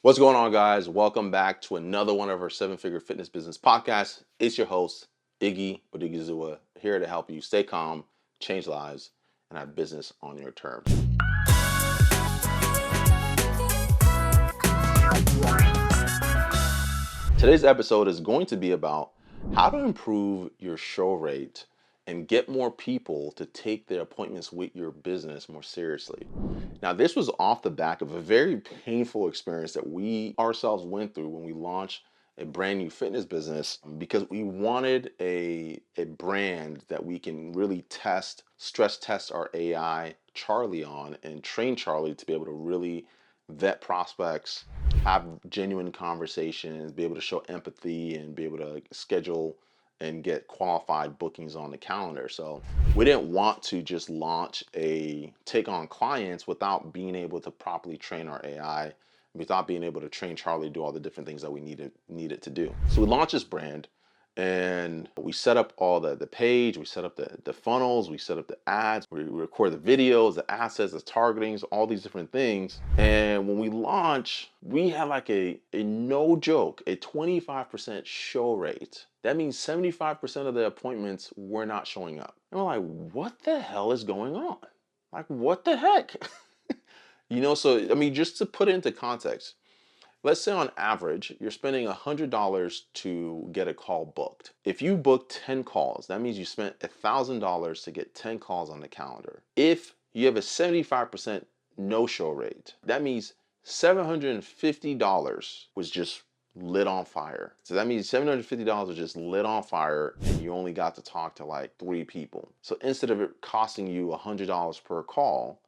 What's going on, guys? Welcome back to another one of our seven-figure fitness business podcasts. It's your host, Iggy Odighizuwa, here to help you stay calm, change lives, and have business on your terms. Today's episode is going to be about how to improve your show rate and get more people to take their appointments with your business more seriously. Now, this was off the back of a very painful experience that we ourselves went through when we launched a brand new fitness business, because we wanted a brand that we can really stress test our AI Charlie on and train Charlie to be able to really vet prospects, have genuine conversations, be able to show empathy, and be able to schedule and get qualified bookings on the calendar. So we didn't want to just take on clients without being able to properly train our AI, without being able to train Charlie to do all the different things that we needed to do. So we launched this brand, and we set up all the page, we set up the funnels, we set up the ads, we record the videos, the assets, the targetings, all these different things. And when we launched, we had like a no joke, a 25% show rate. That means 75% of the appointments were not showing up. And we're like, what the hell is going on? Like, what the heck? So, I mean, just to put it into context, let's say on average, you're spending $100 to get a call booked. If you book 10 calls, that means you spent $1,000 to get 10 calls on the calendar. If you have a 75% no-show rate, that means $750 was just lit on fire. So that means $750 was just lit on fire, and you only got to talk to like 3 people. So instead of it costing you $100 per call,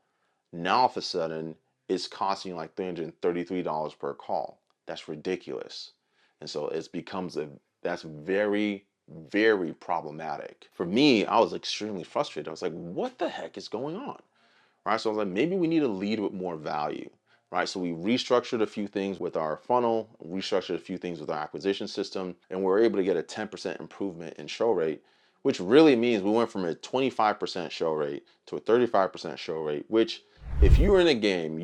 now all of a sudden it's costing you like $333 per call. That's ridiculous. And so that's very, very problematic. For me, I was extremely frustrated. I was like, what the heck is going on? Right? So I was like, maybe we need to lead with more value. Right? So we restructured a few things with our funnel, restructured a few things with our acquisition system, and we were able to get a 10% improvement in show rate, which really means we went from a 25% show rate to a 35% show rate, which, if you're in a game,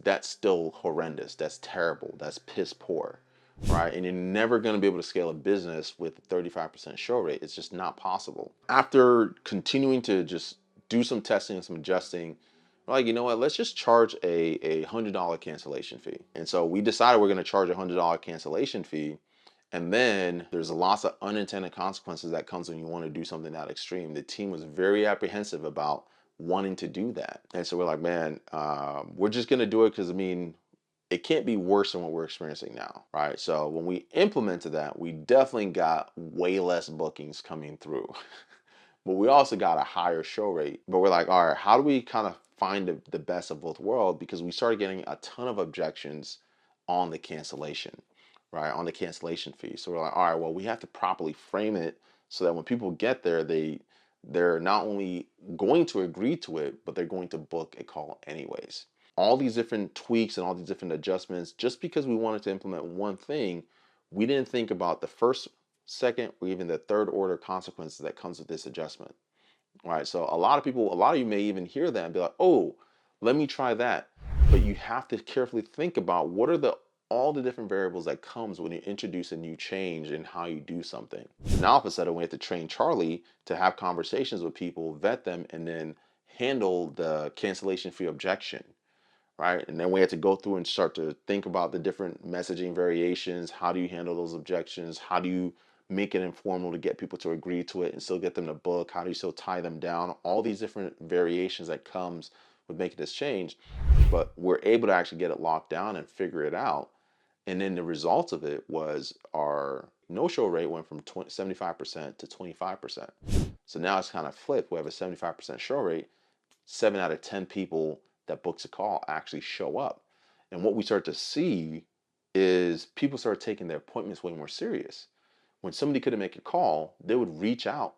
that's still horrendous. That's terrible. That's piss poor, right? And you're never going to be able to scale a business with a 35% show rate. It's just not possible. After continuing to just do some testing and some adjusting, we're like, you know what? Let's just charge a $100 cancellation fee. And so we decided we're going to charge a $100 cancellation fee. And then there's lots of unintended consequences that comes when you want to do something that extreme. The team was very apprehensive about wanting to do that. And so we're like, man, we're just going to do it because, I mean, it can't be worse than what we're experiencing now, right? So when we implemented that, we definitely got way less bookings coming through. But we also got a higher show rate. But we're like, all right, how do we kind of find the best of both worlds? Because we started getting a ton of objections on the cancellation, right? On the cancellation fee. So we're like, all right, well, we have to properly frame it so that when people get there, they're not only going to agree to it, but they're going to book a call anyways. All these different tweaks and all these different adjustments, just because we wanted to implement one thing, we didn't think about the first, second, or even the third order consequences that comes with this adjustment. All right, so a lot of you may even hear that and be like, oh, let me try that. But you have to carefully think about what are all the different variables that comes when you introduce a new change in how you do something. Now all of a sudden we have to train Charlie to have conversations with people, vet them, and then handle the cancellation fee objection, right? And then we have to go through and start to think about the different messaging variations. How do you handle those objections? How do you make it informal to get people to agree to it and still get them to book? How do you still tie them down? All these different variations that comes with making this change. But we're able to actually get it locked down and figure it out. And then the result of it was our no-show rate went from 75% to 25%. So now it's kind of flipped. We have a 75% show rate. 7 out of 10 people that books a call actually show up. And what we start to see is people start taking their appointments way more serious. When somebody couldn't make a call, they would reach out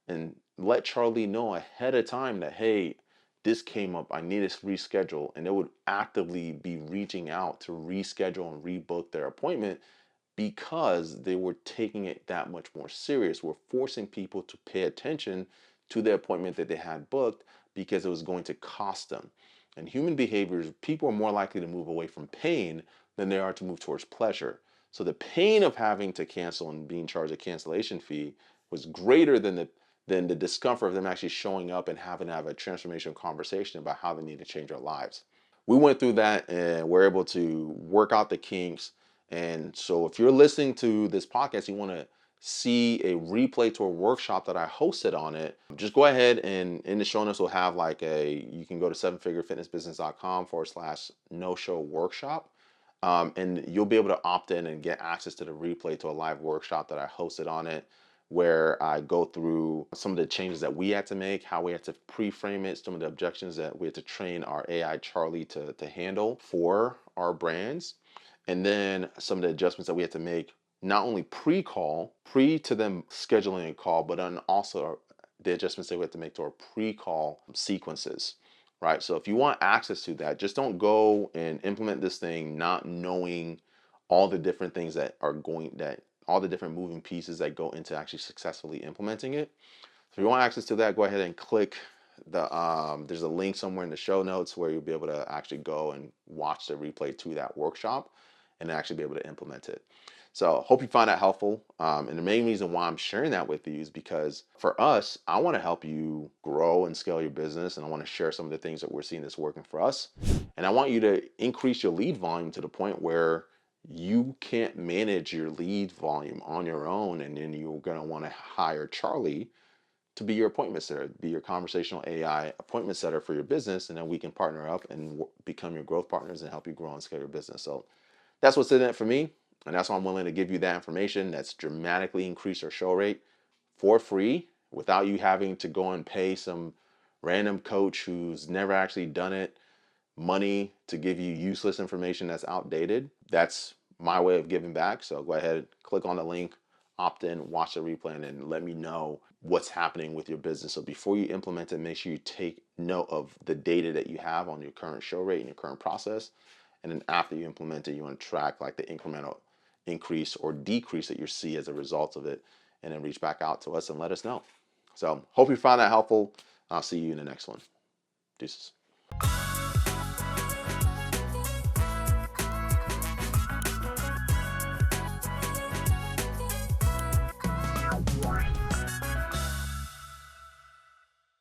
and let Charlie know ahead of time that, hey, this came up, I need to reschedule. And they would actively be reaching out to reschedule and rebook their appointment because they were taking it that much more serious. We're forcing people to pay attention to the appointment that they had booked because it was going to cost them. And human behaviors, people are more likely to move away from pain than they are to move towards pleasure. So the pain of having to cancel and being charged a cancellation fee was greater than the discomfort of them actually showing up and having to have a transformational conversation about how they need to change their lives. We went through that and we're able to work out the kinks. And so if you're listening to this podcast, you want to see a replay to a workshop that I hosted on it, just go ahead and in the show notes we'll have like you can go to sevenfigurefitnessbusiness.com/no-show workshop. And you'll be able to opt in and get access to the replay to a live workshop that I hosted on it, where I go through some of the changes that we had to make, how we had to pre-frame it, some of the objections that we had to train our AI Charlie to handle for our brands, and then some of the adjustments that we had to make, not only pre-call, pre to them scheduling a call, but then also the adjustments that we had to make to our pre-call sequences. Right. So if you want access to that, just don't go and implement this thing not knowing all the different things all the different moving pieces that go into actually successfully implementing it. So if you want access to that, go ahead and click there's a link somewhere in the show notes where you'll be able to actually go and watch the replay to that workshop and actually be able to implement it. So hope you find that helpful. And the main reason why I'm sharing that with you is because for us, I want to help you grow and scale your business. And I want to share some of the things that we're seeing that's working for us. And I want you to increase your lead volume to the point where you can't manage your lead volume on your own. And then you're going to want to hire Charlie to be your appointment setter, be your conversational AI appointment setter for your business. And then we can partner up and become your growth partners and help you grow and scale your business. So that's what's in it for me. And that's why I'm willing to give you that information that's dramatically increase your show rate for free without you having to go and pay some random coach who's never actually done it money to give you useless information that's outdated. That's my way of giving back. So go ahead, click on the link, opt in, watch the replay, and then let me know what's happening with your business. So before you implement it, make sure you take note of the data that you have on your current show rate and your current process. And then after you implement it, you want to track like the incremental increase or decrease that you see as a result of it, and then reach back out to us and let us know. So hope you found that helpful. I'll see you in the next one. Deuces.